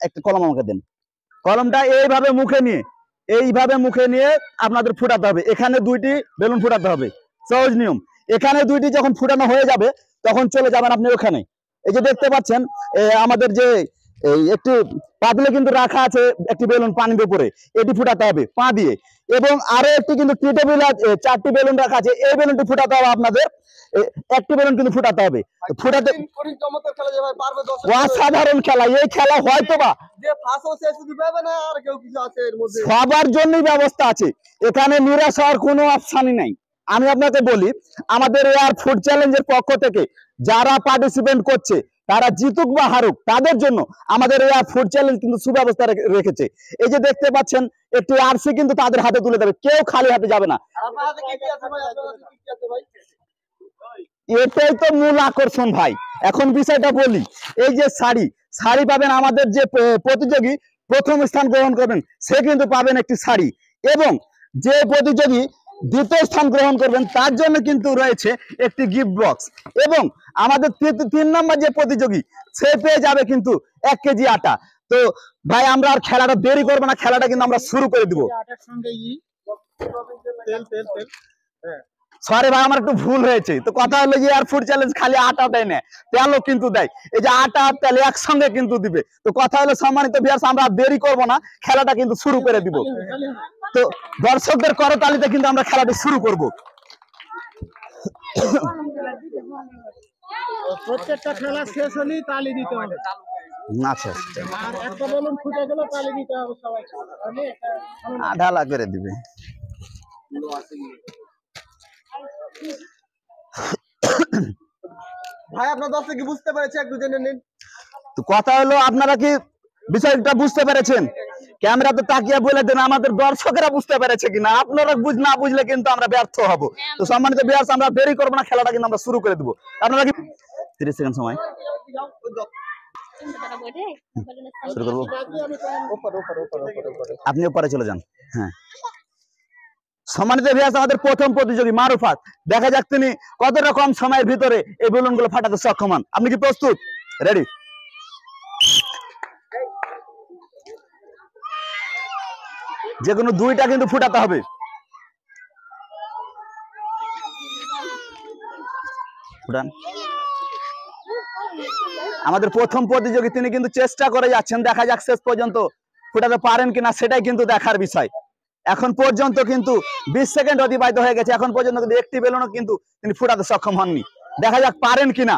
একটা কলম আমাকে দেন। কলমটা এইভাবে মুখে নিয়ে আপনাদের ফুটাতে হবে। এখানে 2টি বেলুন ফুটাতে হবে, সহজ নিয়ম। এখানে 2টি যখন ফুটানো হয়ে যাবে তখন চলে যাবেন আপনি ওখানে। এই যে দেখতে পাচ্ছেন আমাদের যে একটি পাতলে কিন্তু রাখা আছে একটি বেলুন পানির উপরে, এটি ফুটাতে হবে পা দিয়ে। এবং আরো একটি কিন্তু টেবিল 4টি বেলুন রাখা আছে, এই বেলুনটি ফুটাতে হবে আপনাদের। একটি বেলুন কিন্তু ফুটাতে হবে। ফুটাতে অসাধারণ খেলা, এই খেলা হয়তো বা সবার জন্যই ব্যবস্থা আছে, এখানে নিরাশ হওয়ার কোনো অপশনই নাই। আমি আপনাকে বলি, আমাদের এয়ার ফুড চ্যালেঞ্জের পক্ষ থেকে যারা পার্টিসিপেট করছে তারা জিতুক বা হারুক, তাদের জন্য আমাদের এয়ার ফুড চ্যালেঞ্জ কিন্তু সুব্যবস্থা রেখেছে। এই যে দেখতে পাচ্ছেন একটি আরসি কিন্তু তাদের হাতে তুলে দেবে, কেউ খালি হাতে যাবে না। এটাই তো মূল আকর্ষণ ভাই। এখন বিষয়টা বলি, এই যে শাড়ি পাবেন, আমাদের যে প্রতিযোগী প্রথম স্থান গ্রহণ করবেন সে কিন্তু পাবেন একটি শাড়ি, এবং যে প্রতিযোগী দ্বিতীয় স্থান গ্রহণ করবেন তার জন্য কিন্তু রয়েছে একটি গিফট বক্স, এবং আমাদের 3 নম্বর যে প্রতিযোগী সে পেয়ে যাবে কিন্তু 1 কেজি আটা। তো ভাই আমরা আর খেলাটা দেরি করবো না, খেলাটা কিন্তু আমরা শুরু করে দিব। সরি ভাই, আমার একটু ভুল হয়েছে। তো কথা হলো যে এয়ার ফুড চ্যালেঞ্জ খালি আটা দেয় না, তেলও কিন্তু দেয়। এই যে আটা আর তেল একসঙ্গে কিন্তু দিবে। তো কথা হলো সম্মানিত ভিউয়ার্স, আমরা দেরি করব না, খেলাটা কিন্তু শুরু করে দিব। তো দর্শকদের করতালিতে কিন্তু আমরা খেলাটি শুরু করব। প্রত্যেকটা খেলা শেষ হলেই তালি দিতে হবে। আচ্ছা, আর একটা বেলুন ফুটে গেলে তালি দিতে হবে সবাই। ঢালা করে দিবে। ভাই আপনার দর্শক কি বুঝতে পেরেছে? একটু জেনে নিন। তো কথা হলো, আপনারা কি বিষয়টা বুঝতে পেরেছেন? ক্যামেরা তো তাকিয়ে বলে দেন আমাদের দর্শকেরা বুঝতে পেরেছে কিনা। আপনারা না বুঝলে কিন্তু আমরা ব্যর্থ হব। তো সম্মানিত ভিউয়ার্স, আমরা দেরি করবো না, খেলাটা কিন্তু আমরা শুরু করে দেব। আপনারা কি 30 সেকেন্ড সময় শুরু করবো? আপনি উপরে চলে যান। হ্যাঁ, সম্মানিত ভিউয়ার্স, আমাদের প্রথম প্রতিযোগী মারুফাত, দেখা যাক তিনি কতটা কম সময়ের ভিতরে এই বেলুনগুলো ফাটাতে সক্ষম হন। আপনি কি প্রস্তুত? রেডি? যে কোনো 2টা কিন্তু ফুটাতে হবে। ফুটান। আমাদের প্রথম প্রতিযোগী তিনি কিন্তু চেষ্টা করে যাচ্ছেন, দেখা যাক শেষ পর্যন্ত ফুটাতে পারেন কিনা, সেটাই কিন্তু দেখার বিষয়। এখন পর্যন্ত কিন্তু 20 সেকেন্ড অতিবাহিত হয়ে গেছে, এখন পর্যন্ত কিন্তু একটি বেলুনও কিন্তু তিনি ফুটাতে সক্ষম হননি। দেখা যাক পারেন কিনা।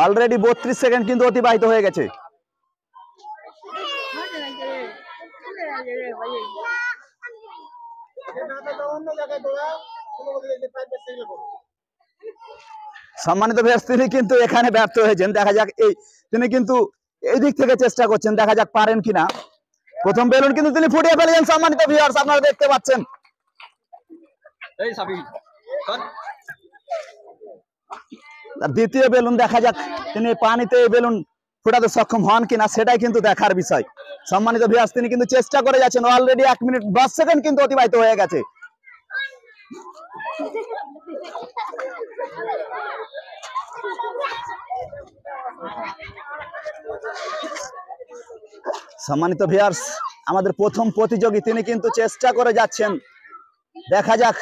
অলরেডি 32 সেকেন্ড কিন্তু অতিবাহিত হয়ে গেছে। সম্মানিত ভিউয়ার্স, তিনি কিন্তু এখানে ব্যর্থ হয়েছেন। দেখা যাক তিনি কিন্তু এই দিক থেকে চেষ্টা করছেন, দেখা যাক পারেন কিনা। প্রথম বেলুন কিন্তু তিনি ফুটিয়ে ফেলেছেন। সম্মানিত ভিউয়ার্স, আপনারা দেখতে পাচ্ছেন। দ্বিতীয় বেলুন, দেখা যাক তিনি পানিতে এই বেলুন ফুটাতে সক্ষম হন কিনা, সেটাই কিন্তু দেখার বিষয়। সম্মানিত ভিউয়ার্স, তিনি কিন্তু চেষ্টা করে যাচ্ছেন। অলরেডি 1 মিনিট 10 সেকেন্ড কিন্তু অতিবাহিত হয়ে গেছে। সম্মানিত ভিউয়ার্স, আমাদের প্রথম প্রতিযোগী তিনি কিন্তু চেষ্টা করে যাচ্ছেন, দেখা যাক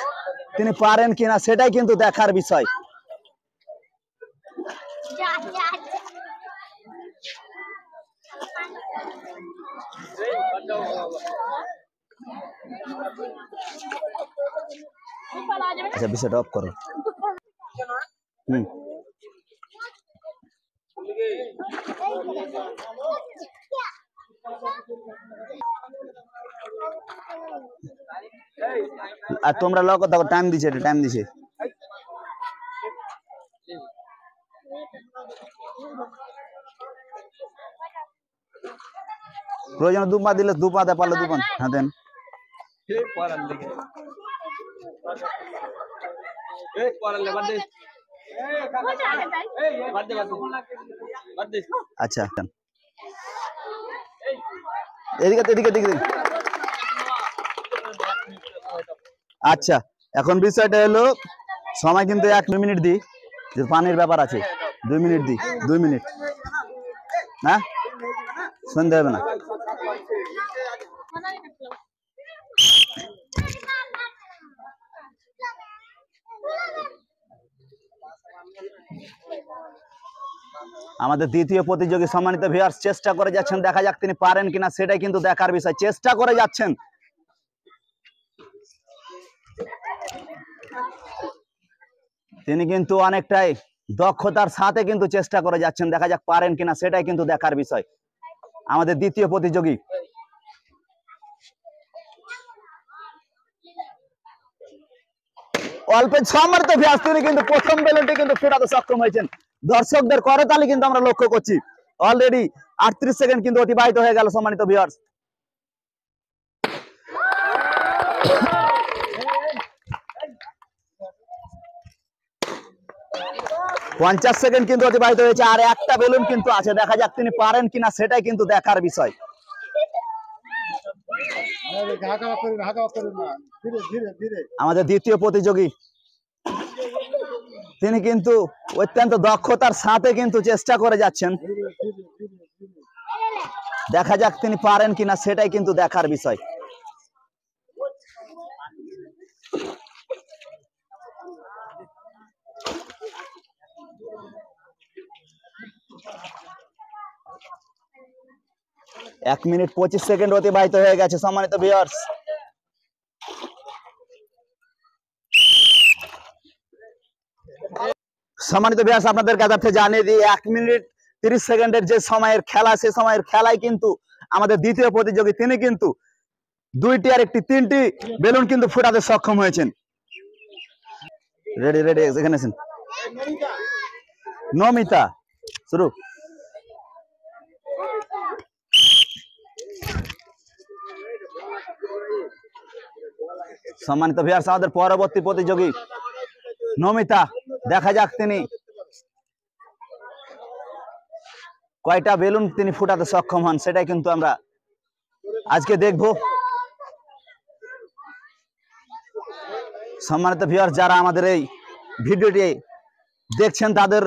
তিনি পারেন কিনা, সেটাই কিন্তু দেখার বিষয়। আচ্ছা, বিষয়টা অফ করো। আর তোমরা লক দেখো, টাইম দিছে, টাইম দিছে। প্রয়োজন 2 পা দিলে 2 পা দে, পারলে 2 পা। হ্যাঁ দেন। আচ্ছা, এদিকে এদিকে এদিকে। আচ্ছা, এখন বিষয়টা হলো সময় কিন্তু 1 মিনিট দিই, যে পানির ব্যাপার আছে। 2 মিনিট দিই, 2 মিনিট না শুনতে হবে না। আমাদের দ্বিতীয় প্রতিযোগী সম্মানিত ভিউয়ার্স চেষ্টা করে যাচ্ছেন, দেখা যাক তিনি পারেন কিনা, সেটাই কিন্তু দেখার বিষয়। চেষ্টা করে যাচ্ছেন, তিনি কিন্তু অনেকটাই দক্ষতার সাথে কিন্তু চেষ্টা করে যাচ্ছেন, দেখা যাক পারেন কিনা, সেটাই কিন্তু দেখার বিষয়। আমাদের দ্বিতীয় প্রতিযোগী অল্প সম্মানিত ভিউয়ার্স তিনি কিন্তু প্রথম বেলুনটি কিন্তু ফোটাতে সক্ষম হয়েছেন। দর্শকদের করতালি কিন্তু আমরা লক্ষ্য করছি। অলরেডি 38 সেকেন্ড কিন্তু অতিবাহিত হয়ে গেল সম্মানিত ভিউয়ার্স। 50 সেকেন্ড কিন্তু অতিবাহিত হয়েছে, আর একটা বেলুন কিন্তু আছে, দেখা যাক তিনি পারেন কিনা, সেটাই কিন্তু দেখার বিষয়। আমাদের দ্বিতীয় প্রতিযোগী তিনি কিন্তু অত্যন্ত দক্ষতার সাথে কিন্তু চেষ্টা করে যাচ্ছেন, দেখা যাক তিনি পারেন কিনা, সেটাই কিন্তু দেখার বিষয়। এক মিনিট 25 সেকেন্ড অতিবাহিত হয়ে গেছে সম্মানিত ভিউয়ার্স। সম্মানিত ভিউয়ার্স আপনাদের কাছে জানিয়ে দিই 1 মিনিট 30 সেকেন্ডের যে সময়ের খেলা, সে সময়ের খেলায় কিন্তু আমাদের দ্বিতীয় প্রতিযোগী তিনি কিন্তু 2টি আর একটি 3টি বেলুন কিন্তু ফুটাতে সক্ষম হয়েছেন। রেডি রেডি এখানে আছেন নমিতা, শুরু। সম্মানিত ভিউয়ার্স আমাদের পরবর্তী প্রতিযোগী নমিতা, দেখা যাক তিনি কয়টা বেলুন তিনি ফুটাতে সক্ষম হন, সেটাই কিন্তু আমরা আজকে দেখব। সম্মানিত ভিউয়ার্স যারা আমাদের এই ভিডিওটি দেখছেন তাদের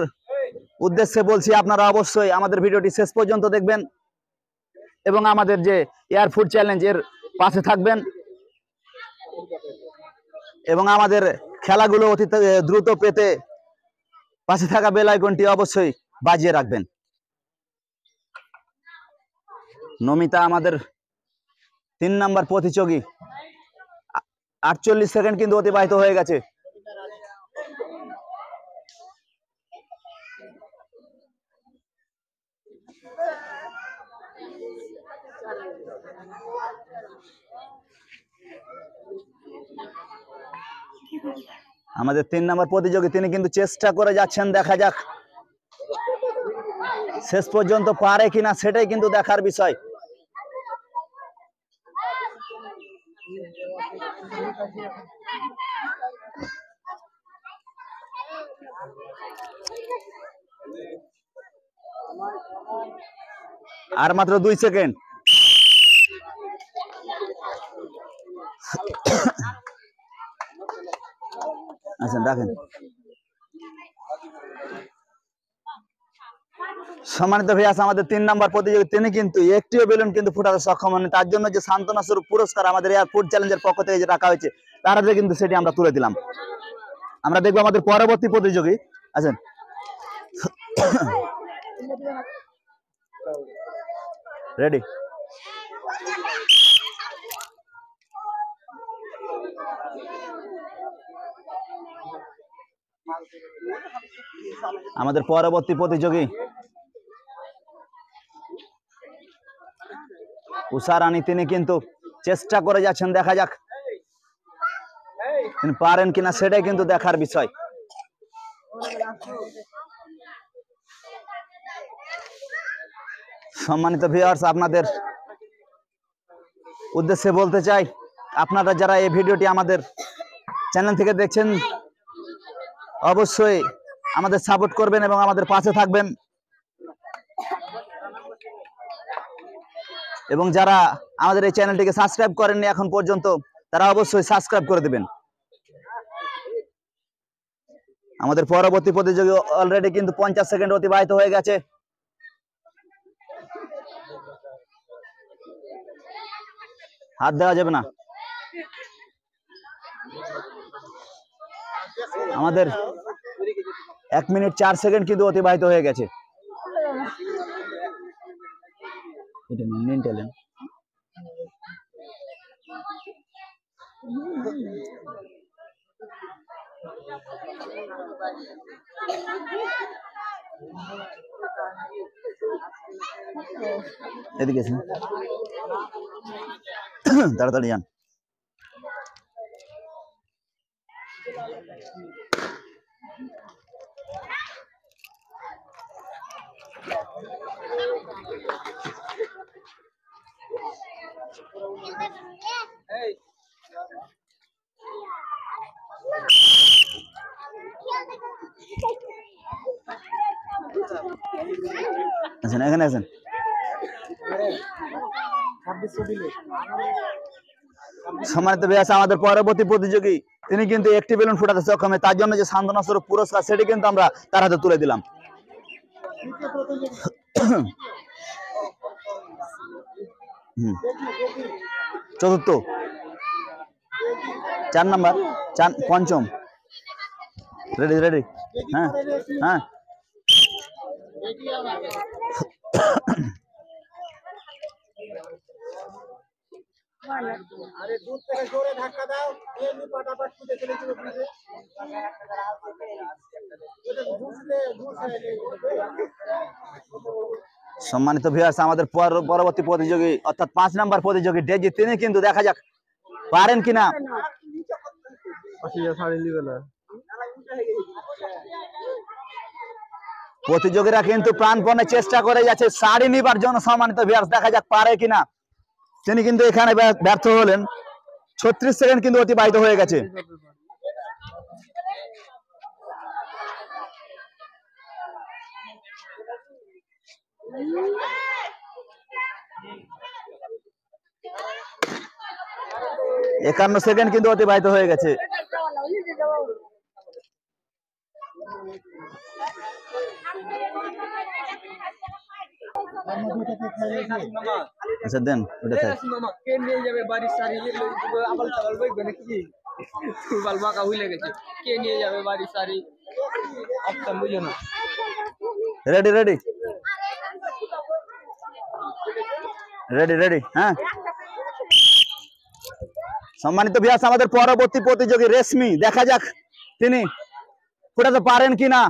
উদ্দেশ্যে বলছি, আপনারা অবশ্যই আমাদের ভিডিওটি শেষ পর্যন্ত দেখবেন এবং আমাদের যে এয়ার ফুড চ্যালেঞ্জের পাশে থাকবেন এবং আমাদের খেলাগুলো অতি দ্রুত পেতে পাশে থাকা বেল আইকনটি অবশ্যই বাজিয়ে রাখবেন। নমিতা আমাদের 3 নম্বর প্রতিযোগী, 48 সেকেন্ড কিন্তু অতিবাহিত হয়ে গেছে। আমাদের 3 নম্বর প্রতিযোগী তিনি কিন্তু চেষ্টা করে যাচ্ছেন, দেখা যাক শেষ পর্যন্ত পারে কিনা, সেটাই কিন্তু দেখার বিষয়। আর মাত্র 2 সেকেন্ড। আচ্ছা দেখেন সম্মানিত ভিউয়ার্স আমাদের 3 নম্বর প্রতিযোগী তিনি কিন্তু একটিও বেলুন কিন্তু ফুটাতে সক্ষম হননি, তার জন্য যে সান্ত্বনা স্বরূপ পুরস্কার আমাদের এয়ার ফুড চ্যালেঞ্জের পক্ষ থেকে যে রাখা হয়েছে তার কিন্তু সেটি আমরা তুলে দিলাম। আমরা দেখবো আমাদের পরবর্তী প্রতিযোগী আছেন। রেডি, আমাদের পরবর্তী প্রতিযোগী উষা রানী, তিনি কিন্তু চেষ্টা করে যাচ্ছেন, দেখা যাক তিনি পারেন কিনা, সেটাই কিন্তু দেখার বিষয়। সম্মানিত ভিউয়ার্স আপনাদের উদ্দেশ্যে বলতে চাই, আপনারা যারা এই ভিডিওটি আমাদের চ্যানেল থেকে দেখছেন অবশ্যই আমাদের সাপোর্ট করবেন এবং আমাদের পাশে থাকবেন, এবং যারা আমাদের এই চ্যানেলটিকে সাবস্ক্রাইব করেননি এখন পর্যন্ত তারা অবশ্যই সাবস্ক্রাইব করে দেবেন। আমাদের পরবর্তী প্রতিযোগী অলরেডি কিন্তু 50 সেকেন্ড অতিবাহিত হয়ে গেছে। হাত দেওয়া যাবে না। আমাদের 1 মিনিট 4 সেকেন্ড কিন্তু অতিবাহিত হয়ে গেছে। এটা নিন টেলেন। এদিকে এসে তাড়াতাড়ি যান। আছেন এখানে আছেন। সম্মানিত ভাইয়া, আমাদের পরবর্তী প্রতিযোগী তিনি কিন্তু একটি বেলুন ফুটাতে সক্ষম, তার জন্য যে সান্ত্বনা স্বরূপ পুরস্কার সেটি কিন্তু আমরা তার হাতে তুলে দিলাম। চতুর্থ, 4 নাম্বার, 5ম। Ready ready. হ্যাঁ হ্যাঁ। আরে দূর থেকে জোরে ধাক্কা দাও, এমনি পাটাপাট ছুটে চলে যাবে বুঝে। সম্মানিত ভিউয়ার্স, আমাদের পরবর্তী প্রতিযোগী অর্থাৎ 5 নাম্বার প্রতিযোগী ডেজি, তিনি কিন্তু দেখা যাক পারেন কিনা। প্রতিযোগীরা কিন্তু প্রাণপণে চেষ্টা করে যাচ্ছে শাড়ি নিবার জন্য। সম্মানিত ভিউয়ার্স, দেখা যাক পারে কিনা। তিনি কিন্তু এখানে ব্যর্থ হলেন। 36 সেকেন্ড কিন্তু অতিবাহিত হয়ে গেছে। একান্ন সেকেন্ড কিন্তু অতিবাহিত হয়ে গেছে। আচ্ছা দেন ওটা থাক। কে নিয়ে যাবে বাড়ির শাড়ি? আবাল চাবাল বইবে নাকি? বাল বাঁকা হইলে গেছে। কে নিয়ে যাবে বাড়ির শাড়ি? অপশন বুঝো না। Ready ready ready ready. হ্যাঁ, সম্মানিত ভিউয়ার্স, আমাদের পরবর্তী প্রতিযোগী রেশমি, দেখা যাক তিনি ফুটাতে পারেন কিনা।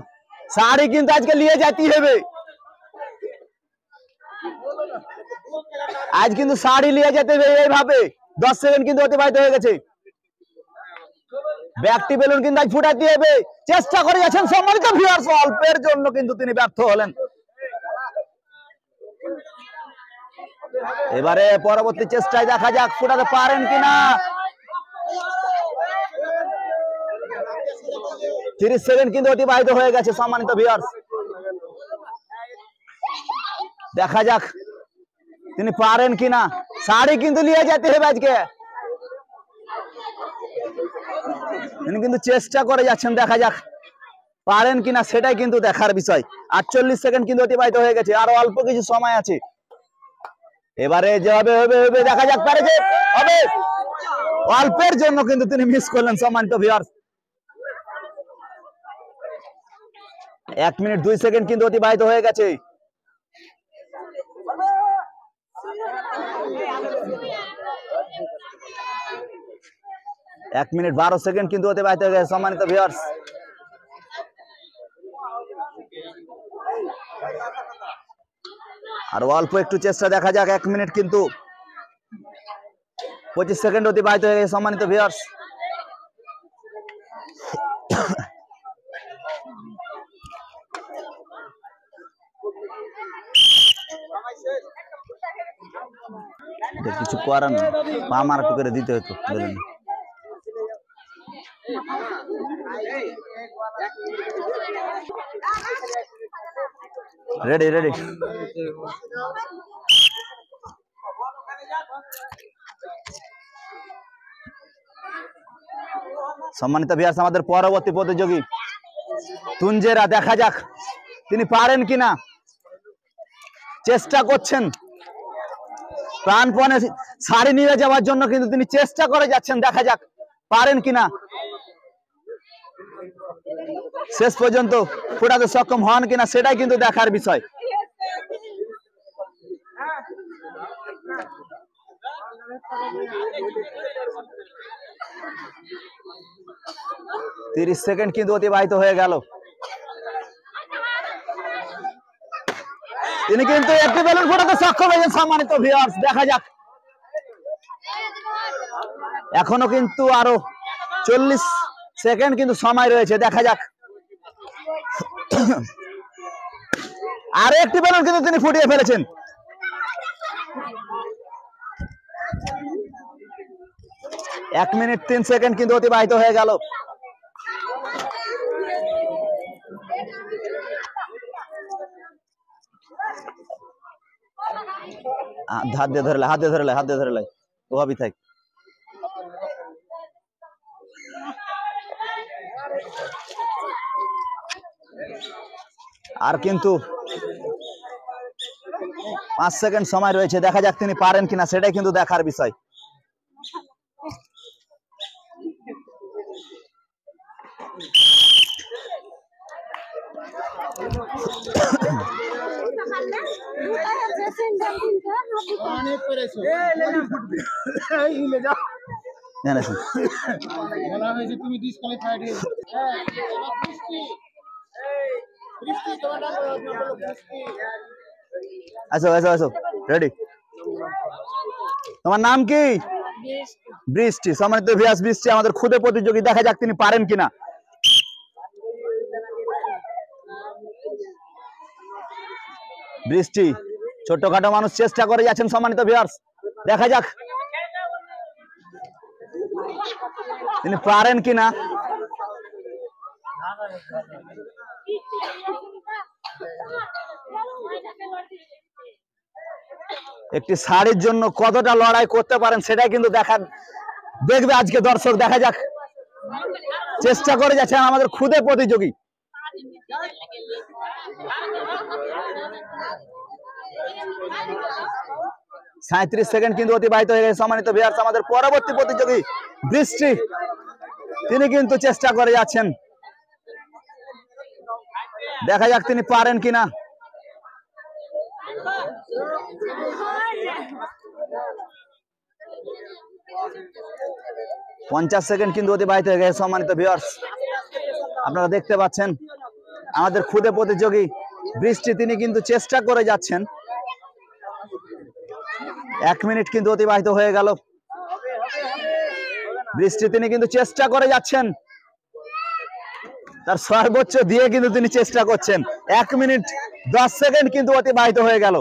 শাড়ি কিন্তু আজকে নিয়ে যেতে হবে। আজ কিন্তু শাড়ি নিয়ে যেতে হবে এইভাবে। 10 সেকেন্ড কিন্তু অতিবাহিত হয়ে গেছে। ব্যক্তি বেলুন কিন্তু আজ ফুটাতে হবে, চেষ্টা করে যাচ্ছেন। সম্মানিত ভিউয়ার্স, অল্পের জন্য কিন্তু তিনি ব্যর্থ হলেন। এবারে পরবর্তী চেষ্টায় দেখা যাক ফুটাতে পারেন কিনা। 30 সেকেন্ড কিন্তু অতিবাহিত হয়ে গেছে। সম্মানিত ভিউয়ার্স, দেখা যাক তিনি পারেন কিনা। শাড়ি কিন্তু নিয়ে যেতে হবে আজকে। তিনি কিন্তু চেষ্টা করে যাচ্ছেন, দেখা যাক পারেন কিনা, সেটাই কিন্তু দেখার বিষয়। 48 সেকেন্ড কিন্তু অতিবাহিত হয়ে গেছে, আরো অল্প কিছু সময় আছে। এবারে যে হবে হবে হবে, দেখা যাক পারে যে হবে। অল্পের জন্য কিন্তু তিনি মিস করলেন। সম্মানিত ভিউয়ার্স, 1 মিনিট 2 সেকেন্ড কিন্তু অতিবাহিত হয়ে গেছে। এক মিনিট 12 সেকেন্ড কিন্তু অতিবাহিত হয়ে গেছে। সম্মানিত ভিউয়ার্স, আর অল্প একটু চেষ্টা, দেখা যাক। 1 মিনিট কিন্তু 25 সেকেন্ড অতিবাহিত হয়ে গেছে। সম্মানিত ভিউয়ার্স, কিছু করার না, পা মারা একটু করে দিতে হতো। Ready ready. সম্মানিত ভিউয়ার্স, আমাদের পরবর্তী প্রতিযোগী তুঞ্জেরা, দেখা যাক তিনি পারেন কিনা, চেষ্টা করছেন প্রাণপণে শাড়ি নিয়ে যাওয়ার জন্য, কিন্তু তিনি চেষ্টা করে যাচ্ছেন, দেখা যাক পারেন কিনা, শেষ পর্যন্ত ফোটাতে সক্ষম হন কিনা সেটাই কিন্তু দেখার বিষয়। তিরিশ সেকেন্ড কিন্তু অতিবাহিত হয়ে গেল। তিনি কিন্তু একটি বেলুন ফোটাতে সক্ষম হয়েছেন সম্মানিত ভিউয়ার্স, দেখা যাক এখনো কিন্তু আরো 40 সেকেন্ড কিন্তু সময় রয়েছে, দেখা যাক আরো একটি বেলুন কিন্তু তিনি ফুটিয়ে ফেলেছেন। এক মিনিট 3 সেকেন্ড কিন্তু অতিবাহিত হয়ে গেল। হাত দিয়ে ধরলে ওভাবেই থাক। আর কিন্তু 5 সেকেন্ড সময় রয়েছে, দেখা যাক তিনি পারেন কিনা সেটাই কিন্তু দেখার বিষয়। অনেক করেছো, বলা হয়েছে তুমি ডিসকোয়ালিফাইড হয়ে গেছো। বৃষ্টি তোমার নাম বলো, বৃষ্টি। আসো রেডি। তোমার নাম কি? বৃষ্টি। সম্মানিত ভিউয়ার্স, বৃষ্টি আমাদের খুদে প্রতিযোগী, দেখা যাক তিনি পারেন কিনা। বৃষ্টি ছোটখাটো মানুষ চেষ্টা করে যাচ্ছেন সম্মানিত ভিউয়ার্স, দেখা যাক তিনি পারেন কিনা। একটি শাড়ির জন্য কতটা লড়াই করতে পারেন সেটাই কিন্তু দেখবে আজকে দর্শক, দেখা যাক চেষ্টা করে যাচ্ছেন আমাদের খুদে প্রতিযোগী। সাঁত্রিশ সেকেন্ড কিন্তু অতিবাহিত হয়ে গেছে সম্মানিত ভিউয়ার্স। আমাদের পরবর্তী প্রতিযোগী বৃষ্টি, তিনি কিন্তু চেষ্টা করে যাচ্ছেন, দেখা যাক তিনি পারেন কিনা। পঞ্চাশ সেকেন্ড কিন্তু অতিবাহিত হয়ে গেছে সম্মানিত ভিউয়ার্স। আপনারা দেখতে পাচ্ছেন আমাদের খুদে প্রতিযোগী বৃষ্টি, তিনি কিন্তু চেষ্টা করে যাচ্ছেন। 1 মিনিট কিন্তু অতিবাহিত হয়ে গেল। বৃষ্টি তিনি কিন্তু চেষ্টা করে যাচ্ছেন, তার সর্বোচ্চ দিয়ে কিন্তু তিনি চেষ্টা করছেন। 1 মিনিট 10 সেকেন্ড কিন্তু অতিবাহিত হয়ে গেল।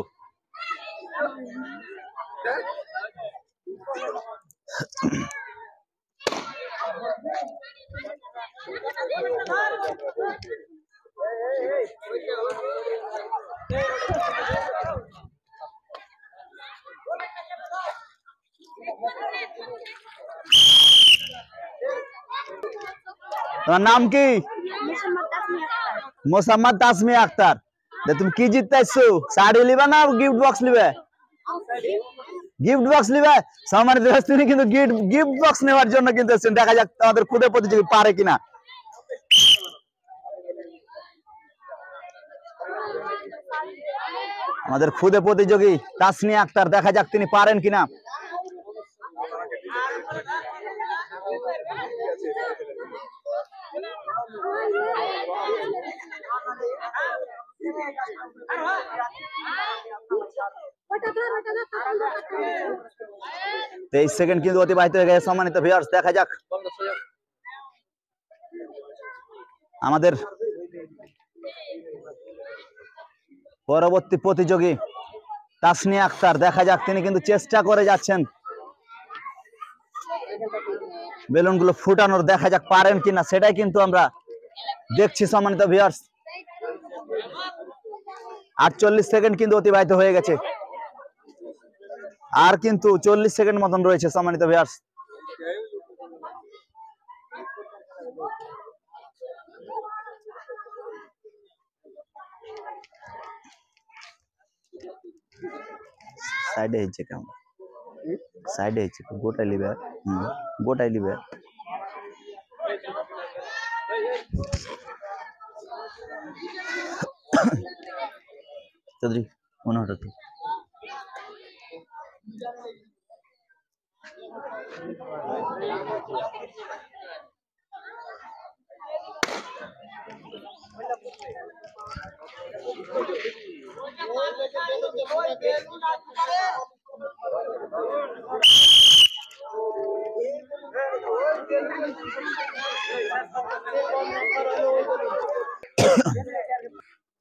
তোমার নাম কি? মোসাম্মদ তাসমিয়া আক্তার। তুমি কি জিততে আসছো? শাড়ি লিবা না গিফট বক্স লিবে? গিফট বক্স লিবে। সম্মানিত তিনি কিন্তু গিফট বক্স নেওয়ার জন্য কিন্তু এসেছেন, দেখা যাক আমাদের খুদে প্রতিযোগী পারে কিনা। আমাদের খুদে প্রতিযোগী তাসমিয়া আক্তার, দেখা যাক তিনি পারেন কিনা। তেইশ সেকেন্ড কিন্তু অতিবাহিত হয়ে গেছে সম্মানিত ভিউয়ার্স, দেখা যাক আমাদের পরবর্তী প্রতিযোগী তাসনিয়া আক্তার, দেখা যাক তিনি কিন্তু চেষ্টা করে যাচ্ছেন বেলুনগুলো ফুটানোর, দেখা যাক পারেন কিনা সেটাই কিন্তু আমরা দেখছি সম্মানিত ভিউয়ার্স। 48 সেকেন্ড কিন্তু অতিবাহিত হয়ে গেছে, আর কিন্তু 40 সেকেন্ড মতন রয়েছে সম্মানিত ভিউয়ার্স। সাইডে হচ্ছে কেমন সাইডে হচ্ছে গোটাই লিবে গোটাই লিবে চৌধুরী মনে হতো তো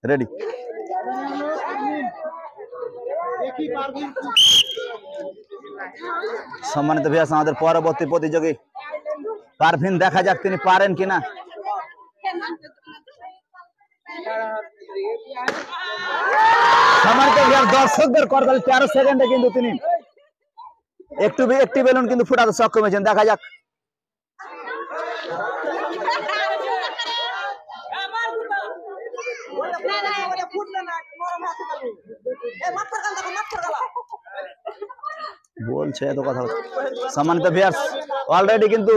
রেডি সম্মানিত ভিউয়ার্স আমাদের পরবর্তী প্রতিযোগী পারভিন দেখা যাক তিনি পারেন কিনা সম্মানিত ভিউয়ার্স দর্শকদের করতালি 13 সেকেন্ডে কিন্তু তিনি একটি বেলুন কিন্তু ফুটাতে সক্ষম হয়েছেন দেখা যাক বলছে এত কথা সম্মানিত ভিউয়ার্স অলরেডি কিন্তু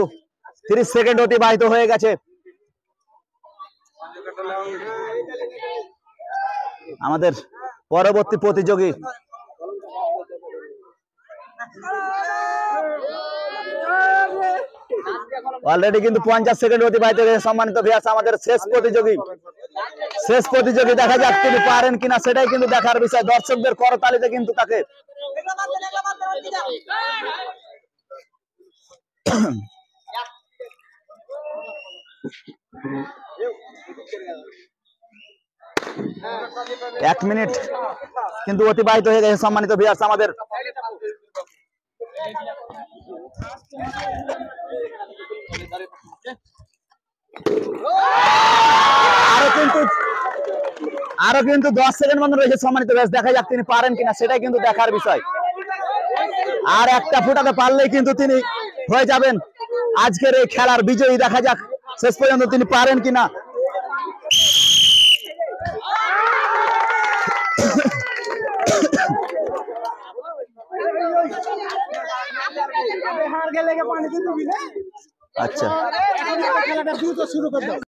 30 সেকেন্ড অতিবাহিত হয়ে গেছে আমাদের পরবর্তী প্রতিযোগী অলরেডি কিন্তু 50 সেকেন্ড অতিবাহিত হয়েছে সম্মানিত ভিউয়ার্স আমাদের শেষ প্রতিযোগী দেখা যাক তিনি পারেন কিনা সেটাই কিন্তু দেখার বিষয় দর্শকদের করতালিতে কিন্তু তাকে এক মিনিট কিন্তু অতিবাহিত হয়ে গেছে সম্মানিত ভিউয়ার্স আমাদের আরো কিন্তু 10 সেকেন্ড মতো রয়েছে সম্মানিত ভিউয়ার্স দেখা যাক তিনি পারেন কিনা সেটাই কিন্তু দেখার বিষয় আর একটা ফুটাতে পারলেই কিন্তু তিনি হয়ে যাবেন আজকের এই খেলার বিজয়ী দেখা যাক শেষ পর্যন্ত তিনি পারেন কিনা আচ্ছা খেলাটা দ্রুত শুরু করতে